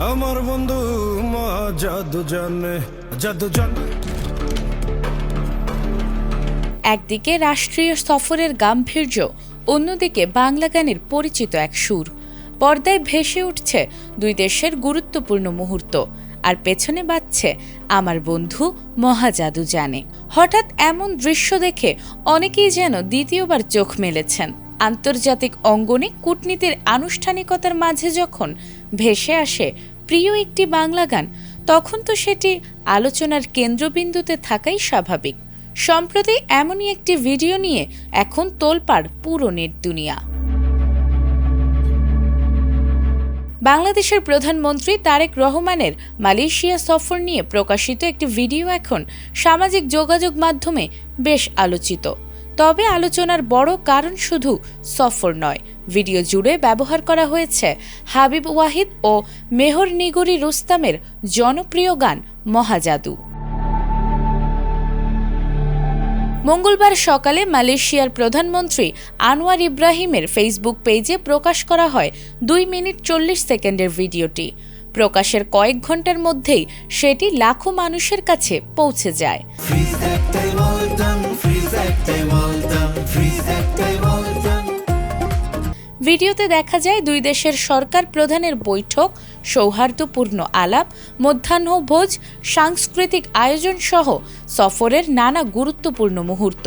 আমার বন্ধু জাদু জানে জাদু জানে। একদিকে রাষ্ট্রীয় সফরের গাম্ভীর্য, অন্যদিকে বাংলা গানের পরিচিত এক সুর। পর্দায় ভেসে উঠছে দুই দেশের গুরুত্বপূর্ণ মুহূর্ত, আর পেছনে বাজছে আমার বন্ধু মহাজাদু জানে। হঠাৎ এমন দৃশ্য দেখে অনেকেই যেন দ্বিতীয়বার চোখ মেলেছেন। আন্তর্জাতিক অঙ্গনে কূটনীতির আনুষ্ঠানিকতার মাঝে যখন ভেসে আসে প্রিয় একটি বাংলা গান, তখন তো সেটি আলোচনার কেন্দ্রবিন্দুতে থাকাই স্বাভাবিক। সম্প্রতি এমনই একটি ভিডিও নিয়ে এখন তোলপাড় পুরো নেট দুনিয়া। বাংলাদেশের প্রধানমন্ত্রী তারেক রহমানের মালয়েশিয়া সফর নিয়ে প্রকাশিত একটি ভিডিও এখন সামাজিক যোগাযোগ মাধ্যমে বেশ আলোচিত। তবে আলোচনার বড় কারণ শুধু সফর নয়, ভিডিও জুড়ে ব্যবহার করা হয়েছে হাবিব ওয়াহিদ ও মেহর নিগরি রুস্তামের জনপ্রিয় গান মহাজাদু। মঙ্গলবার সকালে মালয়েশিয়ার প্রধানমন্ত্রী আনোয়ার ইব্রাহিমের ফেসবুক পেজে প্রকাশ করা হয় 2 মিনিট 40 সেকেন্ডের ভিডিওটি। প্রকাশের কয়েক ঘন্টার মধ্যেই সেটি লাখো মানুষের কাছে পৌঁছে যায়। ভিডিওতে দেখা যায় দুই দেশের সরকার প্রধানের বৈঠক, সৌহার্দ্যপূর্ণ আলাপ, মধ্যাহ্নভোজ, সাংস্কৃতিক আয়োজন সহ সফরের নানা গুরুত্বপূর্ণ মুহূর্ত।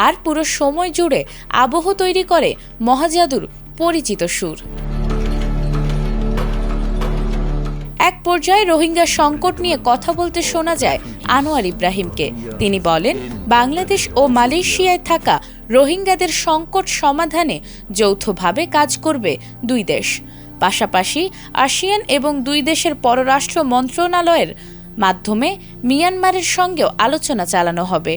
আর পুরো সময় জুড়ে আবহ তৈরি করে মহাজাদুর পরিচিত সুর। এক পর্যায়ে রোহিঙ্গা সংকট নিয়ে কথা বলতে শোনা যায় আনোয়ার ইব্রাহিমকে। তিনি বলেন, বাংলাদেশ ও মালয়েশিয়ায় থাকা রোহিঙ্গাদের সংকট সমাধানে যৌথভাবে কাজ করবে দুই দেশ। পাশাপাশি আসিয়ান এবং দুই দেশের পররাষ্ট্র মন্ত্রণালয়ের মাধ্যমে মিয়ানমারের সঙ্গেও আলোচনা চালানো হবে।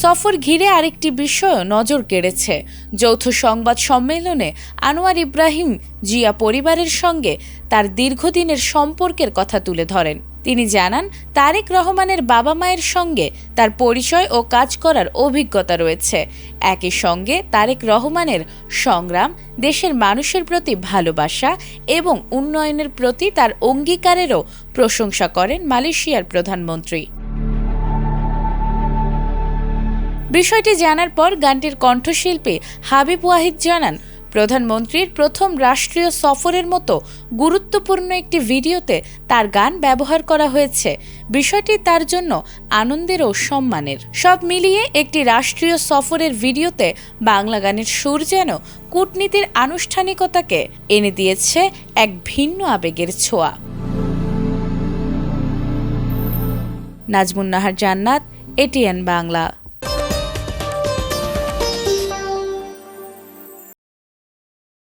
সফর ঘিরে আরেকটি বিষয় নজর কেড়েছে। যৌথ সংবাদ সম্মেলনে আনোয়ার ইব্রাহিম জিয়া পরিবারের সঙ্গে তার দীর্ঘদিনের সম্পর্কের কথা তুলে ধরেন। তিনি জানান, তারেক রহমানের বাবা মায়ের সঙ্গে তার পরিচয় ও কাজ করার অভিজ্ঞতা রয়েছে। একই সঙ্গে তারেক রহমানের সংগ্রাম, দেশের মানুষের প্রতি ভালোবাসা এবং উন্নয়নের প্রতি তার অঙ্গীকারেরও প্রশংসা করেন মালয়েশিয়ার প্রধানমন্ত্রী। বিষয়টি জানার পর গানটির কণ্ঠশিল্পী হাবিব ওয়াহিদ জানান, প্রধানমন্ত্রীর প্রথম রাষ্ট্রীয় সফরের মতো গুরুত্বপূর্ণ একটি ভিডিওতে তার গান ব্যবহার করা হয়েছে। বিষয়টি তার জন্য আনন্দের ও সম্মানের। সব মিলিয়ে একটি রাষ্ট্রীয় সফরের ভিডিওতে বাংলা গানের সুর যেন কূটনীতির আনুষ্ঠানিকতাকে এনে দিয়েছে এক ভিন্ন আবেগের ছোঁয়া। নাজমুন নাহার জান্নাত, এটিএন বাংলা।